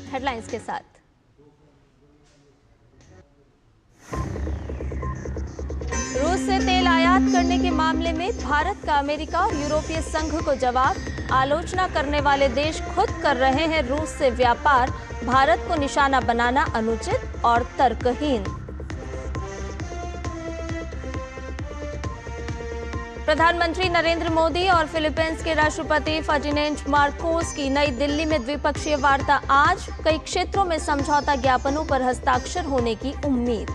Headlines के साथ। रूस से तेल आयात करने के मामले में भारत का अमेरिका और यूरोपीय संघ को जवाब। आलोचना करने वाले देश खुद कर रहे हैं रूस से व्यापार, भारत को निशाना बनाना अनुचित और तर्कहीन। प्रधानमंत्री नरेंद्र मोदी और फिलीपींस के राष्ट्रपति फर्डिनेंड मार्कोस की नई दिल्ली में द्विपक्षीय वार्ता आज। कई क्षेत्रों में समझौता ज्ञापनों पर हस्ताक्षर होने की उम्मीद।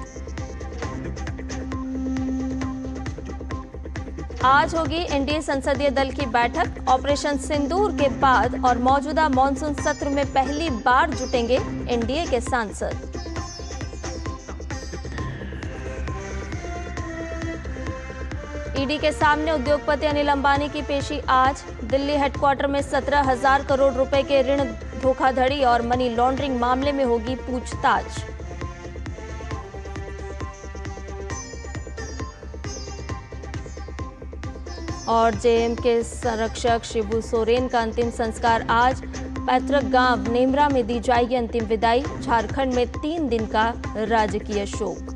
आज होगी एनडीए संसदीय दल की बैठक। ऑपरेशन सिंदूर के बाद और मौजूदा मॉनसून सत्र में पहली बार जुटेंगे एनडीए के सांसद। ईडी के सामने उद्योगपति अनिल अंबानी की पेशी आज। दिल्ली हेडक्वार्टर में 17,000 करोड़ रुपए के ऋण धोखाधड़ी और मनी लॉन्ड्रिंग मामले में होगी पूछताछ। और जेएम के संरक्षक शिबू सोरेन का अंतिम संस्कार आज। पैतृक गांव नेमरा में दी जाएगी अंतिम विदाई। झारखंड में 3 दिन का राजकीय शोक।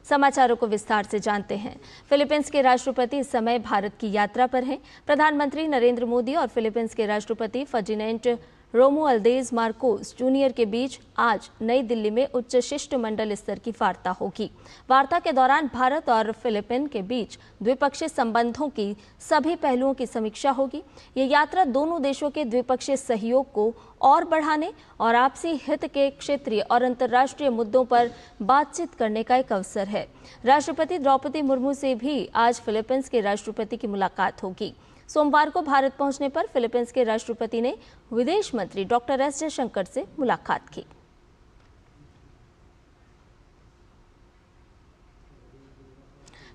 समाचारों को विस्तार से जानते हैं। फिलीपींस के राष्ट्रपति इस समय भारत की यात्रा पर हैं। प्रधानमंत्री नरेंद्र मोदी और फिलीपींस के राष्ट्रपति फर्डिनेंड रोमुअल्देज मार्कोस जूनियर के बीच आज नई दिल्ली में उच्च शिष्टमंडल स्तर की वार्ता होगी। वार्ता के दौरान भारत और फिलीपींस के बीच द्विपक्षीय संबंधों की सभी पहलुओं की समीक्षा होगी। ये यात्रा दोनों देशों के द्विपक्षीय सहयोग को और बढ़ाने और आपसी हित के क्षेत्रीय और अंतर्राष्ट्रीय मुद्दों पर बातचीत करने का एक अवसर है। राष्ट्रपति द्रौपदी मुर्मू से भी आज फिलीपींस के राष्ट्रपति की मुलाकात होगी। सोमवार को भारत पहुंचने पर फिलीपींस के राष्ट्रपति ने विदेश मंत्री डॉक्टर एस जयशंकर से मुलाकात की।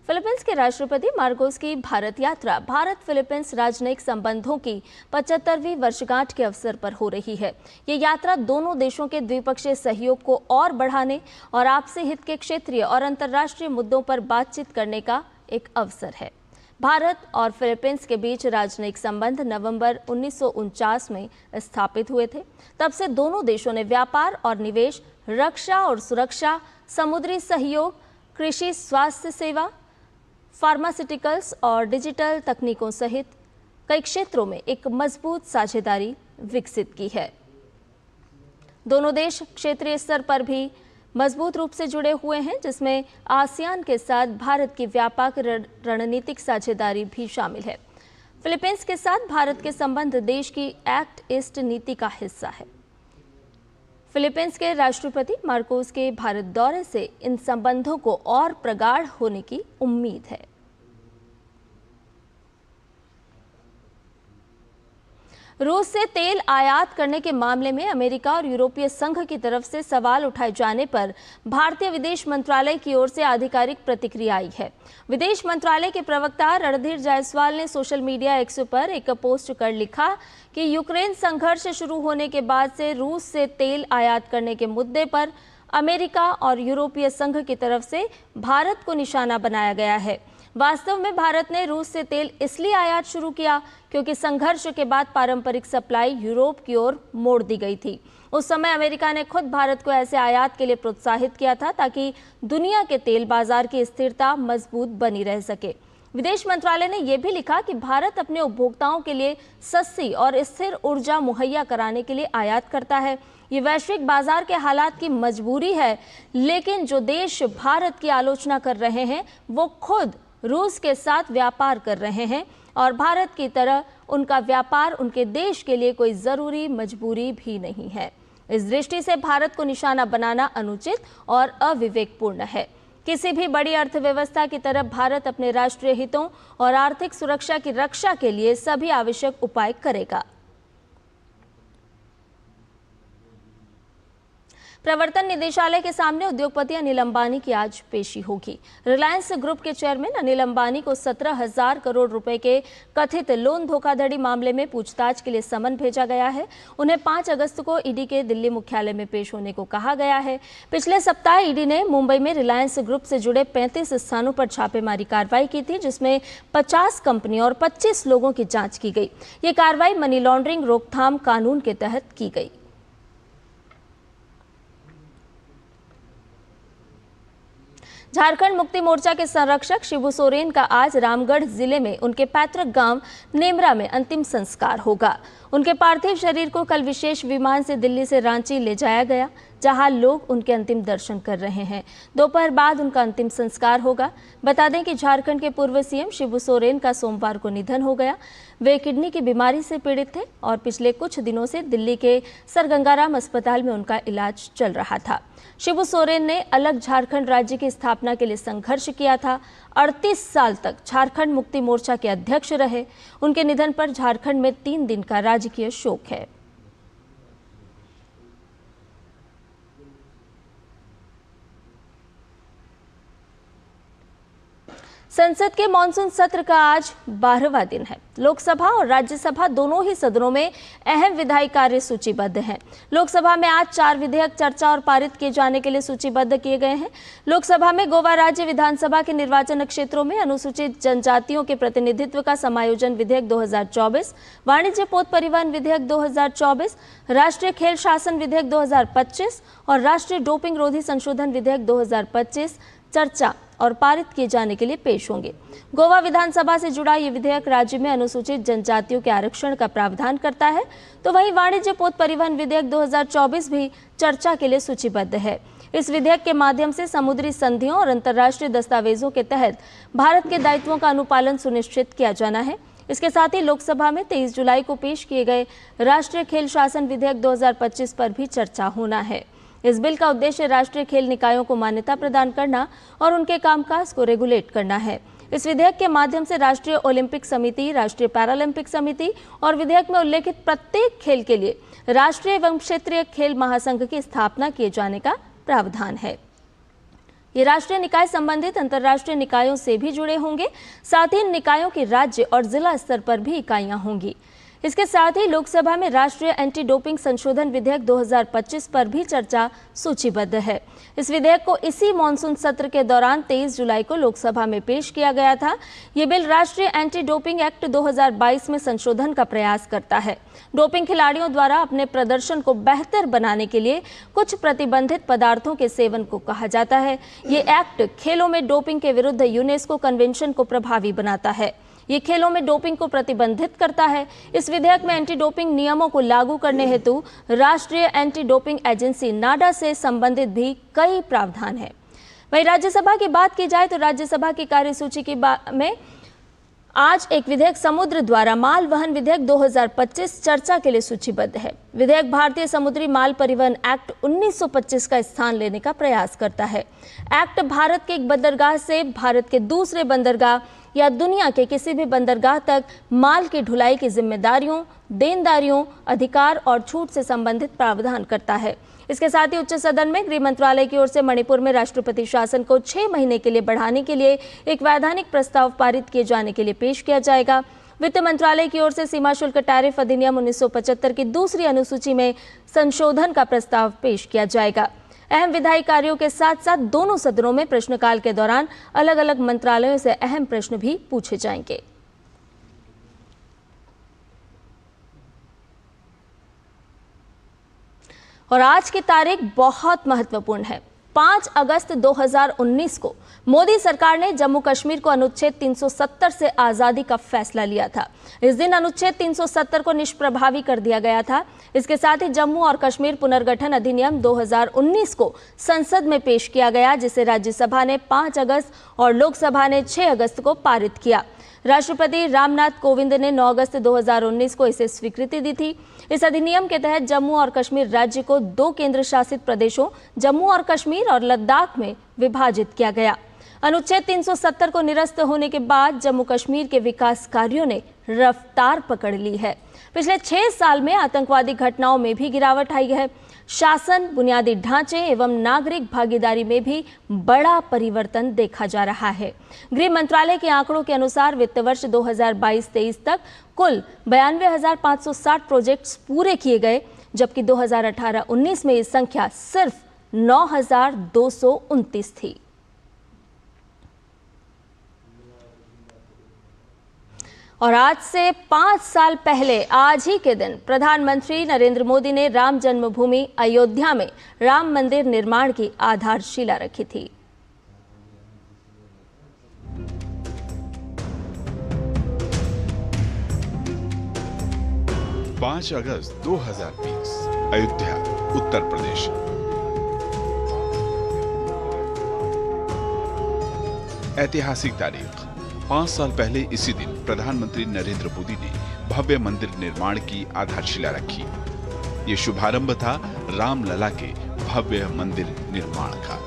फिलीपींस के राष्ट्रपति मार्कोस की भारत यात्रा भारत फिलीपींस राजनयिक संबंधों की 75वीं वर्षगांठ के अवसर पर हो रही है। ये यात्रा दोनों देशों के द्विपक्षीय सहयोग को और बढ़ाने और आपसी हित के क्षेत्रीय और अंतर्राष्ट्रीय मुद्दों पर बातचीत करने का एक अवसर है। भारत और फिलीपींस के बीच राजनयिक संबंध नवंबर 1949 में स्थापित हुए थे। तब से दोनों देशों ने व्यापार और निवेश, रक्षा और सुरक्षा, समुद्री सहयोग, कृषि, स्वास्थ्य सेवा, फार्मास्यूटिकल्स और डिजिटल तकनीकों सहित कई क्षेत्रों में एक मजबूत साझेदारी विकसित की है। दोनों देश क्षेत्रीय स्तर पर भी मजबूत रूप से जुड़े हुए हैं, जिसमें आसियान के साथ भारत की व्यापक रणनीतिक साझेदारी भी शामिल है। फिलीपींस के साथ भारत के संबंध देश की एक्ट ईस्ट नीति का हिस्सा है। फिलीपींस के राष्ट्रपति मार्कोस के भारत दौरे से इन संबंधों को और प्रगाढ़ होने की उम्मीद है। रूस से तेल आयात करने के मामले में अमेरिका और यूरोपीय संघ की तरफ से सवाल उठाए जाने पर भारतीय विदेश मंत्रालय की ओर से आधिकारिक प्रतिक्रिया आई है। विदेश मंत्रालय के प्रवक्ता रणधीर जायसवाल ने सोशल मीडिया एक्स पर एक पोस्ट कर लिखा कि यूक्रेन संघर्ष शुरू होने के बाद से रूस से तेल आयात करने के मुद्दे पर अमेरिका और यूरोपीय संघ की तरफ से भारत को निशाना बनाया गया है। वास्तव में भारत ने रूस से तेल इसलिए आयात शुरू किया क्योंकि संघर्ष के बाद पारंपरिक सप्लाई यूरोप की ओर मोड़ दी गई थी। उस समय अमेरिका ने खुद भारत को ऐसे आयात के लिए प्रोत्साहित किया था ताकि दुनिया के तेल बाजार की स्थिरता मजबूत बनी रह सके। विदेश मंत्रालय ने यह भी लिखा कि भारत अपने उपभोक्ताओं के लिए सस्ती और स्थिर ऊर्जा मुहैया कराने के लिए आयात करता है। ये वैश्विक बाजार के हालात की मजबूरी है, लेकिन जो देश भारत की आलोचना कर रहे हैं वो खुद रूस के साथ व्यापार कर रहे हैं और भारत की तरह उनका व्यापार उनके देश के लिए कोई जरूरी मजबूरी भी नहीं है। इस दृष्टि से भारत को निशाना बनाना अनुचित और अविवेकपूर्ण है। किसी भी बड़ी अर्थव्यवस्था की तरह भारत अपने राष्ट्रीय हितों और आर्थिक सुरक्षा की रक्षा के लिए सभी आवश्यक उपाय करेगा। प्रवर्तन निदेशालय के सामने उद्योगपति अनिल अंबानी की आज पेशी होगी। रिलायंस ग्रुप के चेयरमैन अनिल अंबानी को 17,000 करोड़ रुपए के कथित लोन धोखाधड़ी मामले में पूछताछ के लिए समन भेजा गया है। उन्हें 5 अगस्त को ईडी के दिल्ली मुख्यालय में पेश होने को कहा गया है। पिछले सप्ताह ईडी ने मुंबई में रिलायंस ग्रुप से जुड़े 35 स्थानों पर छापेमारी कार्रवाई की थी, जिसमें 50 कंपनियों और 25 लोगों की जांच की गई। ये कार्रवाई मनी लॉन्ड्रिंग रोकथाम कानून के तहत की गई। झारखंड मुक्ति मोर्चा के संरक्षक शिबू सोरेन का आज रामगढ़ जिले में उनके पैतृक गांव नेमरा में अंतिम संस्कार होगा। उनके पार्थिव शरीर को कल विशेष विमान से दिल्ली से रांची ले जाया गया, जहां लोग उनके अंतिम दर्शन कर रहे हैं। दोपहर बाद उनका अंतिम संस्कार होगा। बता दें कि झारखंड के पूर्व सीएम शिबू सोरेन का सोमवार को निधन हो गया। वे किडनी की बीमारी से पीड़ित थे और पिछले कुछ दिनों से दिल्ली के सर गंगाराम अस्पताल में उनका इलाज चल रहा था। शिबू सोरेन ने अलग झारखंड राज्य की स्थापना के लिए संघर्ष किया था। 38 साल तक झारखंड मुक्ति मोर्चा के अध्यक्ष रहे। उनके निधन पर झारखंड में 3 दिन का राजकीय शोक है। संसद के मॉनसून सत्र का आज 12वां दिन है। लोकसभा और राज्यसभा दोनों ही सदनों में अहम विधायी कार्य सूचीबद्ध हैं। लोकसभा में आज 4 विधेयक चर्चा और पारित किए जाने के लिए सूचीबद्ध किए गए हैं। लोकसभा में गोवा राज्य विधानसभा के निर्वाचन क्षेत्रों में अनुसूचित जनजातियों के प्रतिनिधित्व का समायोजन विधेयक 2024, वाणिज्य पोत परिवहन विधेयक 2024, राष्ट्रीय खेल शासन विधेयक 2025 और राष्ट्रीय डोपिंग रोधी संशोधन विधेयक 2025 चर्चा और पारित किए जाने के लिए पेश होंगे। गोवा विधानसभा से जुड़ा ये विधेयक राज्य में अनुसूचित जनजातियों के आरक्षण का प्रावधान करता है, तो वहीं वाणिज्य पोत परिवहन विधेयक 2024 भी चर्चा के लिए सूचीबद्ध है। इस विधेयक के माध्यम से समुद्री संधियों और अंतर्राष्ट्रीय दस्तावेजों के तहत भारत के दायित्वों का अनुपालन सुनिश्चित किया जाना है। इसके साथ ही लोकसभा में 23 जुलाई को पेश किए गए राष्ट्रीय खेल शासन विधेयक 2025 पर भी चर्चा होना है। इस बिल का उद्देश्य राष्ट्रीय खेल निकायों को मान्यता प्रदान करना और उनके कामकाज को रेगुलेट करना है। इस विधेयक के माध्यम से राष्ट्रीय ओलंपिक समिति, राष्ट्रीय पैरालंपिक समिति और विधेयक में उल्लेखित प्रत्येक खेल के लिए राष्ट्रीय एवं क्षेत्रीय खेल महासंघ की स्थापना किए जाने का प्रावधान है। ये राष्ट्रीय निकाय संबंधित अंतर्राष्ट्रीय निकायों से भी जुड़े होंगे। साथ ही इन निकायों की राज्य और जिला स्तर पर भी इकाइयां होंगी। इसके साथ ही लोकसभा में राष्ट्रीय एंटी डोपिंग संशोधन विधेयक 2025 पर भी चर्चा सूचीबद्ध है। इस विधेयक को इसी मॉनसून सत्र के दौरान 23 जुलाई को लोकसभा में पेश किया गया था। ये बिल राष्ट्रीय एंटी डोपिंग एक्ट 2022 में संशोधन का प्रयास करता है। डोपिंग खिलाड़ियों द्वारा अपने प्रदर्शन को बेहतर बनाने के लिए कुछ प्रतिबंधित पदार्थों के सेवन को कहा जाता है। ये एक्ट खेलों में डोपिंग के विरुद्ध यूनेस्को कन्वेंशन को प्रभावी बनाता है। ये खेलों में डोपिंग को प्रतिबंधित करता है। इस विधेयक में एंटी डोपिंग नियमों को लागू करने हेतु राष्ट्रीय एंटी डोपिंग एजेंसी नाडा से संबंधित भी कई प्रावधान है। वहीं राज्यसभा की बात की जाए तो राज्यसभा की कार्यसूची में आज एक विधेयक समुद्र द्वारा माल वहन विधेयक 2025 चर्चा के लिए सूचीबद्ध है। विधेयक भारतीय समुद्री माल परिवहन एक्ट 1925 का स्थान लेने का प्रयास करता है। एक्ट भारत के एक बंदरगाह से भारत के दूसरे बंदरगाह या दुनिया के किसी भी बंदरगाह तक माल की ढुलाई की जिम्मेदारियों, देनदारियों, अधिकार और छूट से संबंधित प्रावधान करता है। इसके साथ ही उच्च सदन में गृह मंत्रालय की ओर से मणिपुर में राष्ट्रपति शासन को 6 महीने के लिए बढ़ाने के लिए एक वैधानिक प्रस्ताव पारित किए जाने के लिए पेश किया जाएगा। वित्त मंत्रालय की ओर से सीमा शुल्क टैरिफ अधिनियम 1975 की दूसरी अनुसूची में संशोधन का प्रस्ताव पेश किया जाएगा। अहम विधायी कार्यों के साथ साथ दोनों सदनों में प्रश्नकाल के दौरान अलग अलग मंत्रालयों से अहम प्रश्न भी पूछे जाएंगे। और आज की तारीख बहुत महत्वपूर्ण है। 5 अगस्त 2019 को मोदी सरकार ने जम्मू कश्मीर को अनुच्छेद 370 से आजादी का फैसला लिया था। इस दिन अनुच्छेद 370 को निष्प्रभावी कर दिया गया था। इसके साथ ही जम्मू और कश्मीर पुनर्गठन अधिनियम 2019 को संसद में पेश किया गया, जिसे राज्यसभा ने 5 अगस्त और लोकसभा ने 6 अगस्त को पारित किया। राष्ट्रपति रामनाथ कोविंद ने 9 अगस्त 2019 को इसे स्वीकृति दी थी। इस अधिनियम के तहत जम्मू और कश्मीर राज्य को 2 केंद्र शासित प्रदेशों जम्मू और कश्मीर और लद्दाख में विभाजित किया गया। अनुच्छेद 370 को निरस्त होने के बाद जम्मू कश्मीर के विकास कार्यों ने रफ्तार पकड़ ली है। पिछले 6 साल में आतंकवादी घटनाओं में भी गिरावट आई है। शासन, बुनियादी ढांचे एवं नागरिक भागीदारी में भी बड़ा परिवर्तन देखा जा रहा है। गृह मंत्रालय के आंकड़ों के अनुसार वित्त वर्ष 2022-23 तक कुल 92,560 प्रोजेक्ट्स पूरे किए गए, जबकि 2018-19 में ये संख्या सिर्फ 9,229 थी। और आज से 5 साल पहले आज ही के दिन प्रधानमंत्री नरेंद्र मोदी ने राम जन्मभूमि अयोध्या में राम मंदिर निर्माण की आधारशिला रखी थी। पाँच अगस्त 2020 अयोध्या, उत्तर प्रदेश। ऐतिहासिक तारीख। 5 साल पहले इसी दिन प्रधानमंत्री नरेंद्र मोदी ने भव्य मंदिर निर्माण की आधारशिला रखी। ये शुभारंभ था रामलला के भव्य मंदिर निर्माण का।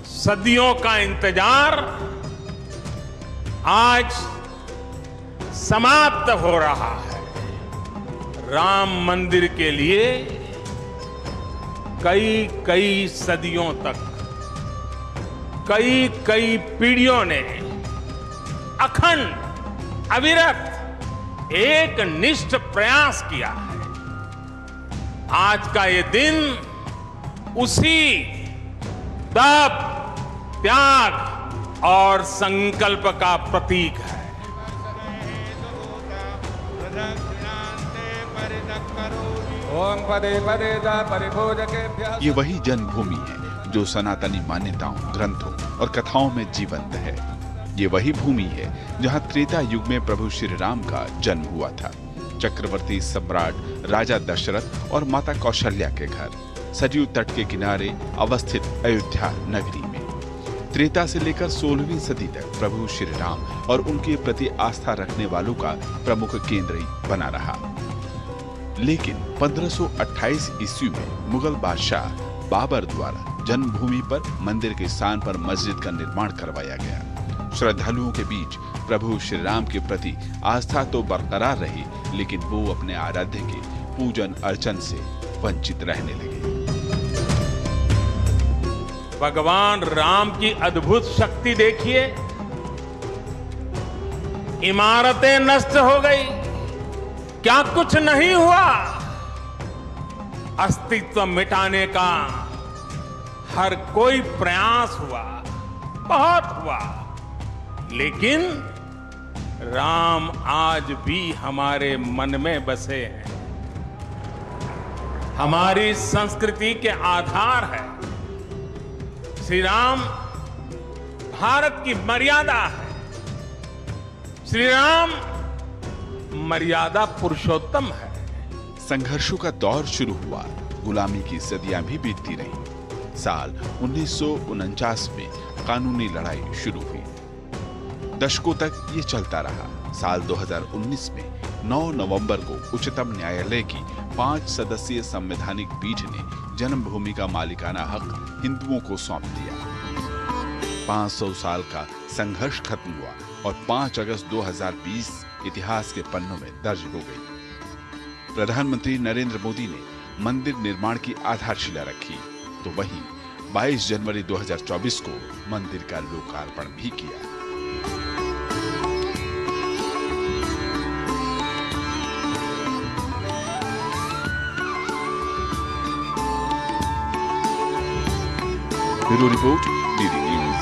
सदियों का इंतजार आज समाप्त हो रहा है। राम मंदिर के लिए कई सदियों तक कई पीढ़ियों ने अखंड अविरत एक निष्ठ प्रयास किया है। आज का ये दिन उसी तप, त्याग और संकल्प का प्रतीक है। ये वही जन्मभूमि है जो सनातनी मान्यताओं, ग्रंथों और कथाओं में जीवंत है। ये वही भूमि है जहां त्रेता युग में प्रभु श्री राम का जन्म हुआ था। चक्रवर्ती सम्राट राजा दशरथ और माता कौशल्या के घर सरयू तट के किनारे अवस्थित अयोध्या नगरी में त्रेता से लेकर 16वीं सदी तक प्रभु श्री राम और उनके प्रति आस्था रखने वालों का प्रमुख केंद्र बना रहा। लेकिन 1528 ईस्वी में मुगल बादशाह बाबर द्वारा जन्मभूमि पर मंदिर के स्थान पर मस्जिद का निर्माण करवाया गया। श्रद्धालुओं के बीच प्रभु श्री राम के प्रति आस्था तो बरकरार रही, लेकिन वो अपने आराध्य के पूजन अर्चन से वंचित रहने लगे। भगवान राम की अद्भुत शक्ति देखिए। इमारतें नष्ट हो गई, क्या कुछ नहीं हुआ। अस्तित्व मिटाने का हर कोई प्रयास हुआ, बहुत हुआ, लेकिन राम आज भी हमारे मन में बसे हैं। हमारी संस्कृति के आधार है। श्री राम भारत की मर्यादा है। श्री राम मर्यादा पुरुषोत्तम है। संघर्षों का दौर शुरू हुआ, गुलामी की सदियां भी बीतती रहीं। साल 1949 में कानूनी लड़ाई शुरू हुई। दशकों तक ये चलता रहा। साल 2019 में 9 नवंबर को उच्चतम न्यायालय की 5 सदस्यीय संवैधानिक पीठ ने जन्मभूमि का मालिकाना हक हिंदुओं को सौंप दिया। 500 साल का संघर्ष खत्म हुआ और 5 अगस्त 2020 इतिहास के पन्नों में दर्ज हो गई। प्रधानमंत्री नरेंद्र मोदी ने मंदिर निर्माण की आधारशिला रखी, तो वहीं 22 जनवरी 2024 को मंदिर का लोकार्पण भी किया। Bureau report, DD news.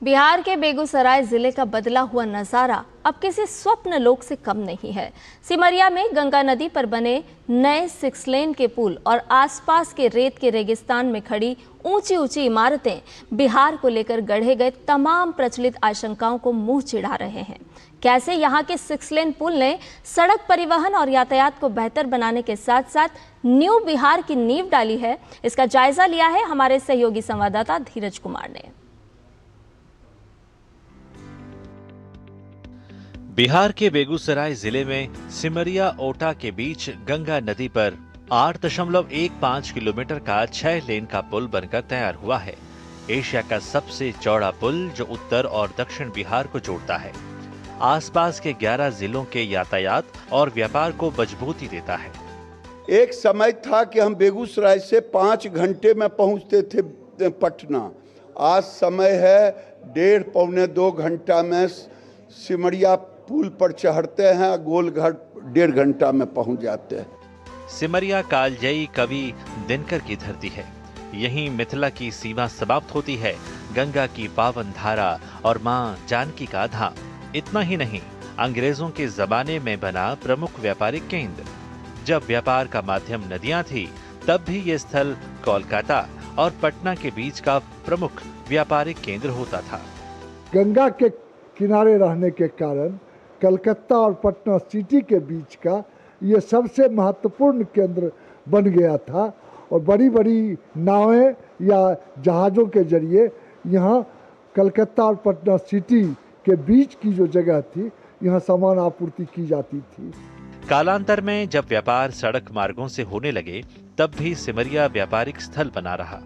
Bihar के बेगूसराय जिले का बदला हुआ नजारा अब किसी स्वप्न लोक से कम नहीं है। सिमरिया में गंगा नदी पर बने नए 6 लेन के पुल और आसपास के रेत के रेगिस्तान में खड़ी ऊंची ऊंची इमारतें बिहार को लेकर गढ़े गए तमाम प्रचलित आशंकाओं को मुंह चिढ़ा रहे हैं। कैसे यहाँ के 6 लेन पुल ने सड़क परिवहन और यातायात को बेहतर बनाने के साथ साथ न्यू बिहार की नींव डाली है, इसका जायजा लिया है हमारे सहयोगी संवाददाता धीरज कुमार ने। बिहार के बेगूसराय जिले में सिमरिया ओटा के बीच गंगा नदी पर 8.15 किलोमीटर का 6 लेन का पुल बनकर तैयार हुआ है। एशिया का सबसे चौड़ा पुल जो उत्तर और दक्षिण बिहार को जोड़ता है। आसपास के 11 जिलों के यातायात और व्यापार को मजबूती देता है। एक समय था कि हम बेगूसराय से 5 घंटे में पहुंचते थे पटना। आज समय है 1.5 पौने 2 घंटा में सिमरिया पुल पर चढ़ते हैं, गोलघाट 1.5 घंटा में पहुंच जाते हैं। सिमरिया कालजयी कवि दिनकर की धरती है। यहीं मिथिला की सीमा समाप्त होती है गंगा की पावन धारा और मां जानकी का धाम। इतना ही नहीं, अंग्रेजों के जमाने में बना प्रमुख व्यापारिक केंद्र। जब व्यापार का माध्यम नदियां थी, तब भी ये स्थल कोलकाता और पटना के बीच का प्रमुख व्यापारिक केंद्र होता था। गंगा के किनारे रहने के कारण कलकत्ता और पटना सिटी के बीच का ये सबसे महत्वपूर्ण केंद्र बन गया था और बड़ी बड़ी नावें या जहाज़ों के जरिए यहाँ कलकत्ता और पटना सिटी के बीच की जो जगह थी, यहाँ सामान आपूर्ति की जाती थी। कालांतर में जब व्यापार सड़क मार्गों से होने लगे, तब भी सिमरिया व्यापारिक स्थल बना रहा।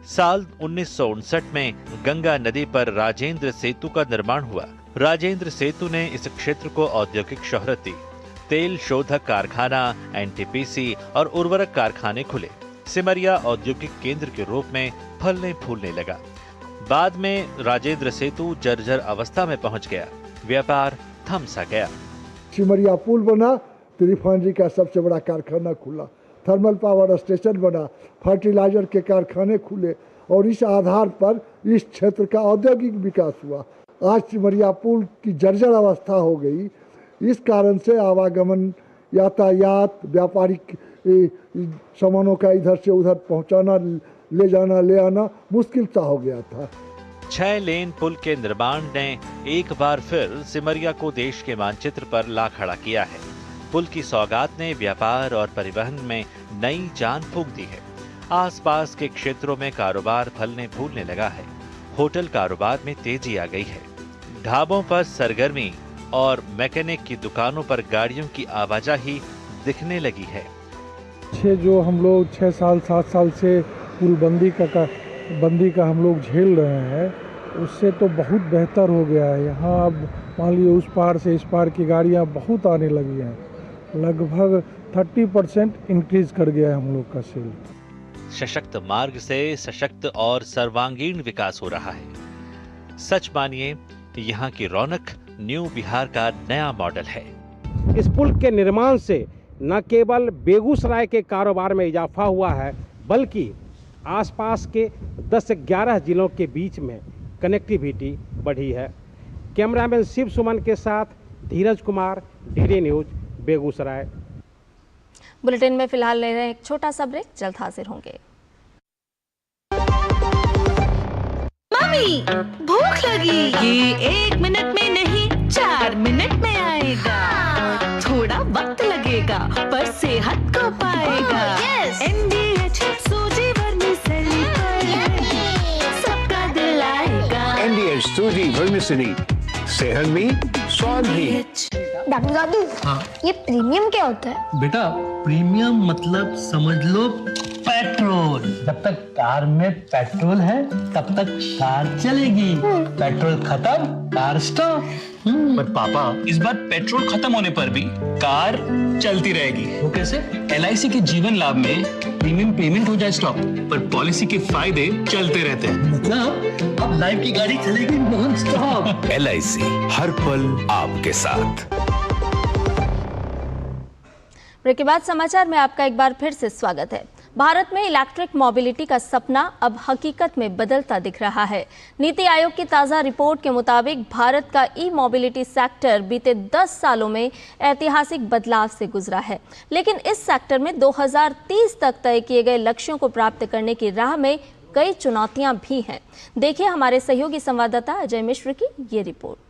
साल 1959 में गंगा नदी पर राजेंद्र सेतु का निर्माण हुआ। राजेंद्र सेतु ने इस क्षेत्र को औद्योगिक शोहरत दी। तेल शोधक कारखाना, एनटीपीसी और उर्वरक कारखाने खुले। सिमरिया औद्योगिक केंद्र के रूप में फलने फूलने लगा। बाद में राजेंद्र सेतु जर्जर अवस्था में पहुंच गया। व्यापार थम सा गया। सिमरिया पुल बना तो रिफाइनरी का सबसे बड़ा कारखाना खुला, थर्मल पावर स्टेशन बना, फर्टिलाइजर के कारखाने खुले और इस आधार पर इस क्षेत्र का औद्योगिक विकास हुआ। आज सिमरिया पुल की जर्जर अवस्था हो गई। इस कारण से आवागमन, यातायात, व्यापारिक सामानों का इधर से उधर पहुंचाना, ले जाना, ले आना मुश्किल सा हो गया था। 6 लेन पुल के निर्माण ने एक बार फिर सिमरिया को देश के मानचित्र पर ला खड़ा किया है। पुल की सौगात ने व्यापार और परिवहन में नई जान फूंक दी है। आसपास के क्षेत्रों में कारोबार फलने फूलने लगा है। होटल कारोबार में तेजी आ गई है। ढाबों पर सरगर्मी और मैकेनिक की दुकानों पर गाड़ियों की आवाजाही दिखने लगी है। जो हम लोग 6 साल 7 साल से पुल बंदी का हम लोग झेल रहे हैं, उससे तो बहुत बेहतर हो गया है। यहाँ अब मान लीजिए उस पार से इस पार की गाड़ियाँ बहुत आने लगी हैं। लगभग 30% इंक्रीज कर गया है हम लोग का सेल। सशक्त मार्ग से सशक्त और सर्वांगीण विकास हो रहा है। सच मानिए, यहाँ की रौनक न्यू बिहार का नया मॉडल है। इस पुल के निर्माण से न केवल बेगूसराय के कारोबार में इजाफा हुआ है, बल्कि आसपास के 10-11 जिलों के बीच में कनेक्टिविटी बढ़ी है। कैमरामैन शिव सुमन के साथ Dheeraj Kumar, DD news, Begusarai. Bulletin में फिलहाल ले रहे हैं एक छोटा सा ब्रेक, जल्द हाजिर होंगे। मम्मी, भूख लगी। ये 1 मिनट में नहीं, 4 मिनट में आएगा। थोड़ा वक्त लगेगा पर सेहत को पाएगा। NDH सूजी वर्मिसेली पर सबका दिल आएगा। NDH सूजी वर्मिसेली, सेहत में स्वाद भी। दादू दादू, हाँ? ये प्रीमियम क्या होता है? बेटा, प्रीमियम मतलब समझ लो पेट्रोल। जब तक कार में पेट्रोल है तब तक कार चलेगी। पेट्रोल खत्म, कार स्टॉप। पर पापा, इस बार पेट्रोल खत्म होने पर भी कार चलती रहेगी। वो कैसे? LIC के जीवन लाभ में प्रीमियम पेमेंट हो जाए स्टॉप, पर पॉलिसी के फायदे चलते रहते हैं। मतलब अब लाइफ की गाड़ी चलेगी नॉन स्टॉप। LIC, हर पल आपके साथ। ब्रेक के बाद समाचार में आपका एक बार फिर से स्वागत है। भारत में इलेक्ट्रिक मोबिलिटी का सपना अब हकीकत में बदलता दिख रहा है। नीति आयोग की ताज़ा रिपोर्ट के मुताबिक भारत का ई मोबिलिटी सेक्टर बीते 10 सालों में ऐतिहासिक बदलाव से गुजरा है। लेकिन इस सेक्टर में 2030 तक तय किए गए लक्ष्यों को प्राप्त करने की राह में कई चुनौतियां भी हैं। देखिए हमारे सहयोगी संवाददाता अजय मिश्र की ये रिपोर्ट।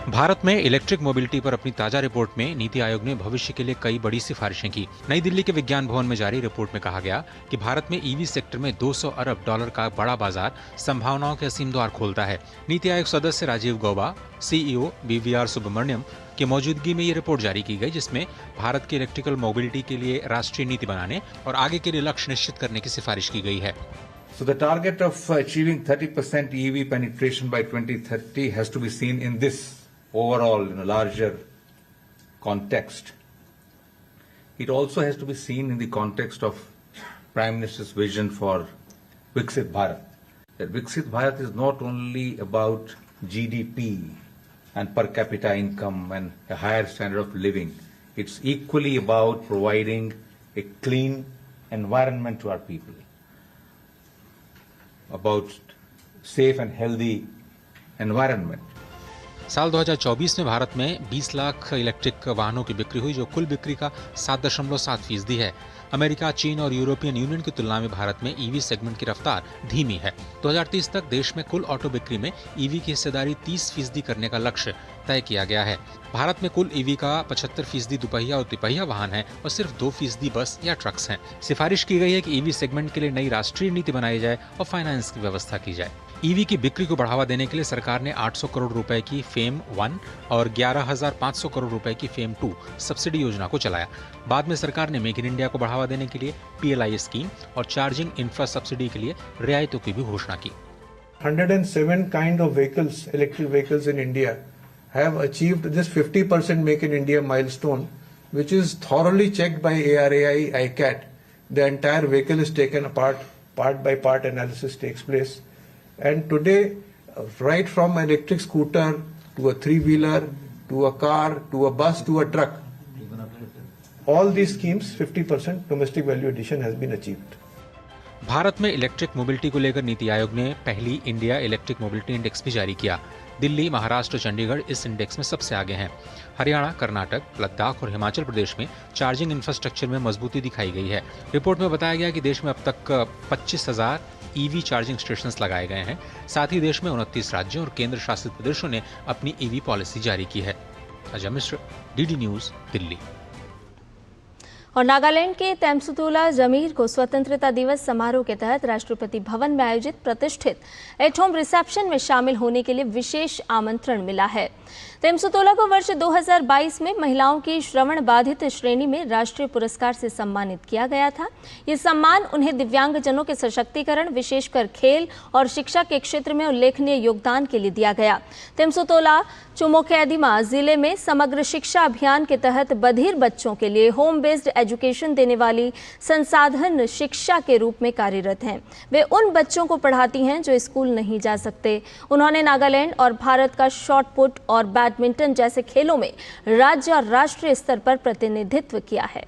भारत में इलेक्ट्रिक मोबिलिटी पर अपनी ताजा रिपोर्ट में नीति आयोग ने भविष्य के लिए कई बड़ी सिफारिशें की। नई दिल्ली के विज्ञान भवन में जारी रिपोर्ट में कहा गया कि भारत में ईवी सेक्टर में $200 अरब का बड़ा बाजार संभावनाओं के असीम द्वार खोलता है। नीति आयोग सदस्य राजीव गौबा, CEO BVR सुब्रमण्यम की मौजूदगी में ये रिपोर्ट जारी की गई, जिसमें भारत की इलेक्ट्रिकल मोबिलिटी के लिए राष्ट्रीय नीति बनाने और आगे के लिए लक्ष्य निश्चित करने की सिफारिश की गई है। So the target of achieving 30% EV penetration by 2030 has to be seen in this overall, larger context. It also has to be seen in the context of Prime Minister's vision for Viksit Bharat. That Viksit Bharat is not only about GDP and per capita income and a higher standard of living. It's equally about providing a clean environment to our people, about safe and healthy environment. साल 2024 में भारत में 20 lakh electric वाहनों की बिक्री हुई, जो कुल बिक्री का 7.7% है। अमेरिका, चीन और यूरोपियन यूनियन की तुलना में भारत में ईवी सेगमेंट की रफ्तार धीमी है। 2030 तक देश में कुल ऑटो बिक्री में ईवी की हिस्सेदारी 30% करने का लक्ष्य तय किया गया है। भारत में कुल ईवी का 75% दुपहिया और तिपहिया वाहन है और सिर्फ 2% बस या ट्रक्स हैं। सिफारिश की गई है कि ईवी सेगमेंट के लिए नई राष्ट्रीय नीति बनाई जाए और फाइनेंस की व्यवस्था की जाए। ईवी की बिक्री को बढ़ावा देने के लिए सरकार ने 800 करोड़ रुपए की फेम 1 और 11,500 करोड़ रुपए की फेम 2 सब्सिडी योजना को चलाया। बाद में सरकार ने मेक इन इंडिया को बढ़ावा देने के लिए PLI स्कीम और चार्जिंग इंफ्रा सब्सिडी के लिए रियायतों की भी घोषणा की। 107 kind of vehicles, electric vehicles in India have achieved this 50% Make in India milestone, which is thoroughly checked by ARAI ICAT. The entire vehicle is taken apart, part by part analysis takes place. And today, right from an electric scooter to a three-wheeler, to a car, to a bus, to a truck, all these schemes, 50% domestic value addition has been achieved. Bharat में electric mobility को लेकर नीति आयोग ने पहली India electric mobility index भी जारी किया। दिल्ली, महाराष्ट्र, चंडीगढ़ इस index में सबसे आगे हैं। हरियाणा, कर्नाटक, लद्दाख और हिमाचल प्रदेश में चार्जिंग इंफ्रास्ट्रक्चर में मजबूती दिखाई गई है। रिपोर्ट में बताया गया कि देश में अब तक 25,000 ईवी चार्जिंग स्टेशंस लगाए गए हैं। साथ ही देश में 29 राज्यों और केंद्र शासित प्रदेशों ने अपनी ईवी पॉलिसी जारी की है। Ajay Mishra, DD news, Delhi. और नागालैंड के तेमसुतोला जमीर को स्वतंत्रता दिवस समारोह के तहत राष्ट्रपति भवन में आयोजित प्रतिष्ठित एट होम रिसेप्शन में शामिल होने के लिए विशेष आमंत्रण मिला है। तेमसुतोला को वर्ष 2022 में महिलाओं की श्रवण बाधित श्रेणी में राष्ट्रीय पुरस्कार से सम्मानित किया गया था। ये सम्मान उन्हें दिव्यांगजनों के सशक्तिकरण, विशेषकर खेल और शिक्षा के क्षेत्र में उल्लेखनीय योगदान के लिए दिया गया। तेमसुतोला चुमोकेदिमा जिले में समग्र शिक्षा अभियान के तहत बधिर बच्चों के लिए होम बेस्ड एजुकेशन देने वाली संसाधन शिक्षा के रूप में कार्यरत हैं। वे उन बच्चों को पढ़ाती हैं जो स्कूल नहीं जा सकते। उन्होंने नागालैंड और भारत का शॉट पुट और बैडमिंटन जैसे खेलों में राज्य और राष्ट्रीय स्तर पर प्रतिनिधित्व किया है।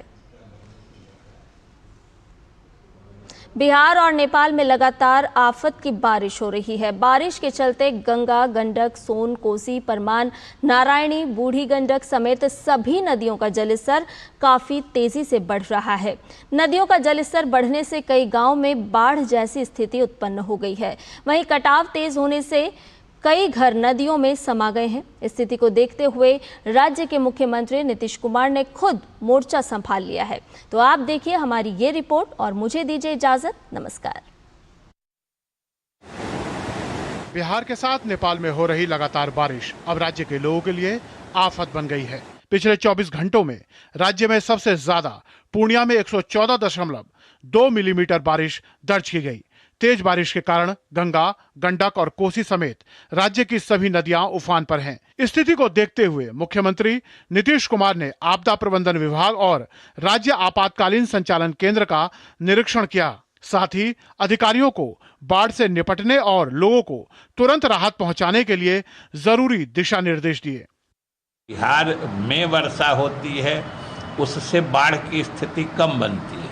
बिहार और नेपाल में लगातार आफत की बारिश हो रही है। बारिश के चलते गंगा, गंडक, सोन, कोसी, परमान, नारायणी, बूढ़ी गंडक समेत सभी नदियों का जलस्तर काफी तेजी से बढ़ रहा है। नदियों का जलस्तर बढ़ने से कई गांवों में बाढ़ जैसी स्थिति उत्पन्न हो गई है। वहीं कटाव तेज होने से कई घर नदियों में समा गए हैं। स्थिति को देखते हुए राज्य के मुख्यमंत्री नीतीश कुमार ने खुद मोर्चा संभाल लिया है। तो आप देखिए हमारी ये रिपोर्ट और मुझे दीजिए इजाजत। नमस्कार। बिहार के साथ नेपाल में हो रही लगातार बारिश अब राज्य के लोगों के लिए आफत बन गई है। पिछले 24 घंटों में राज्य में सबसे ज्यादा पूर्णिया में 114.2 मिलीमीटर बारिश दर्ज की गई। तेज बारिश के कारण गंगा, गंडक और कोसी समेत राज्य की सभी नदियां उफान पर हैं। स्थिति को देखते हुए मुख्यमंत्री नीतीश कुमार ने आपदा प्रबंधन विभाग और राज्य आपातकालीन संचालन केंद्र का निरीक्षण किया। साथ ही अधिकारियों को बाढ़ से निपटने और लोगों को तुरंत राहत पहुंचाने के लिए जरूरी दिशा निर्देश दिए। बिहार में वर्षा होती है, उससे बाढ़ की स्थिति कम बनती है,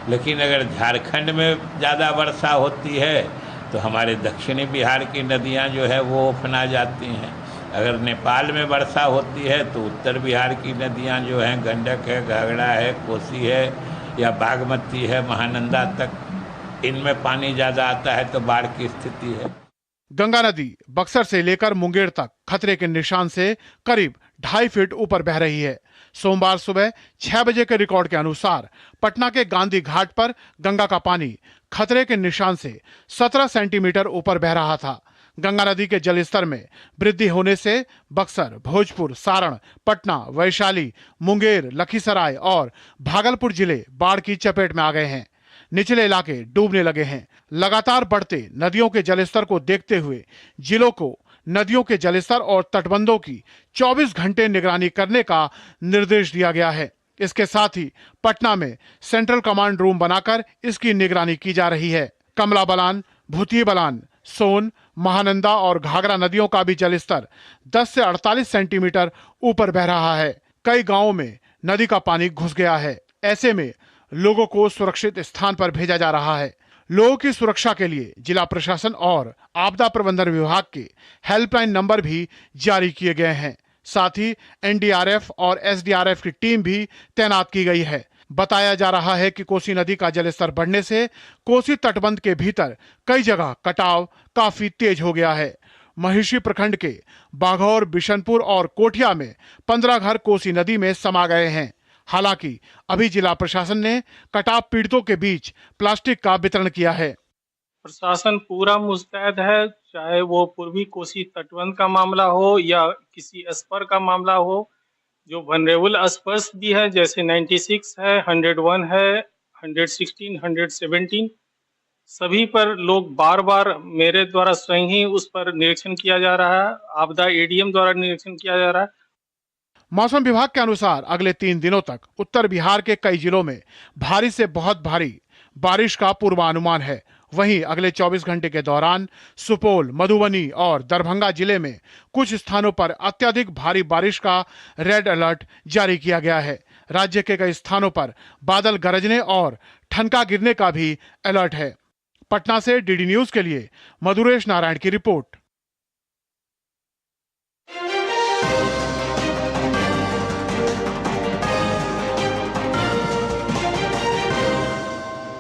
लेकिन अगर झारखंड में ज़्यादा वर्षा होती है तो हमारे दक्षिणी बिहार की नदियां जो है वो उफना जाती हैं। अगर नेपाल में वर्षा होती है तो उत्तर बिहार की नदियां जो हैं, गंडक है, घाघरा है, कोसी है या बागमती है, महानंदा तक, इनमें पानी ज़्यादा आता है तो बाढ़ की स्थिति है। गंगा नदी बक्सर से लेकर मुंगेर तक खतरे के निशान से करीब 2.5 फीट ऊपर बह रही है। सोमवार सुबह 6 बजे के रिकॉर्ड के अनुसार पटना के गांधी घाट पर गंगा का पानी खतरे के निशान से 17 सेंटीमीटर ऊपर बह रहा था। गंगा नदी के जलस्तर में वृद्धि होने से बक्सर, भोजपुर, सारण, पटना, वैशाली, मुंगेर, लखीसराय और भागलपुर जिले बाढ़ की चपेट में आ गए हैं। निचले इलाके डूबने लगे हैं। लगातार बढ़ते नदियों के जलस्तर को देखते हुए जिलों को नदियों के जलस्तर और तटबंधों की 24 घंटे निगरानी करने का निर्देश दिया गया है। इसके साथ ही पटना में सेंट्रल कमांड रूम बनाकर इसकी निगरानी की जा रही है। कमला बलान, भूतही बलान, सोन, महानंदा और घाघरा नदियों का भी जलस्तर 10 से 48 सेंटीमीटर ऊपर बह रहा है। कई गांवों में नदी का पानी घुस गया है। ऐसे में लोगों को सुरक्षित स्थान पर भेजा जा रहा है। लोगों की सुरक्षा के लिए जिला प्रशासन और आपदा प्रबंधन विभाग के हेल्पलाइन नंबर भी जारी किए गए हैं। साथ ही एनडीआरएफ और एसडीआरएफ की टीम भी तैनात की गई है। बताया जा रहा है कि कोसी नदी का जलस्तर बढ़ने से कोसी तटबंध के भीतर कई जगह कटाव काफी तेज हो गया है। महिषी प्रखंड के बाघौर, बिशनपुर और कोठिया में 15 घर कोसी नदी में समा गए हैं। हालांकि अभी जिला प्रशासन ने कटाव पीड़ितों के बीच प्लास्टिक का वितरण किया है। प्रशासन पूरा मुस्तैद है, चाहे वो पूर्वी कोसी तटबंध का मामला हो या किसी स्पर का मामला हो। जो वनरेबल स्पर्स भी है जैसे 96 है, 101 है, 116, 117, सभी पर लोग बार बार मेरे द्वारा स्वयं ही उस पर निरीक्षण किया जा रहा है। आपदा एडीएम द्वारा निरीक्षण किया जा रहा है। मौसम विभाग के अनुसार अगले 3 दिनों तक उत्तर बिहार के कई जिलों में भारी से बहुत भारी बारिश का पूर्वानुमान है। वहीं अगले 24 घंटे के दौरान सुपौल, मधुबनी और दरभंगा जिले में कुछ स्थानों पर अत्यधिक भारी बारिश का रेड अलर्ट जारी किया गया है। राज्य के कई स्थानों पर बादल गरजने और ठनका गिरने का भी अलर्ट है। पटना से डीडी न्यूज के लिए मधुरेश नारायण की रिपोर्ट।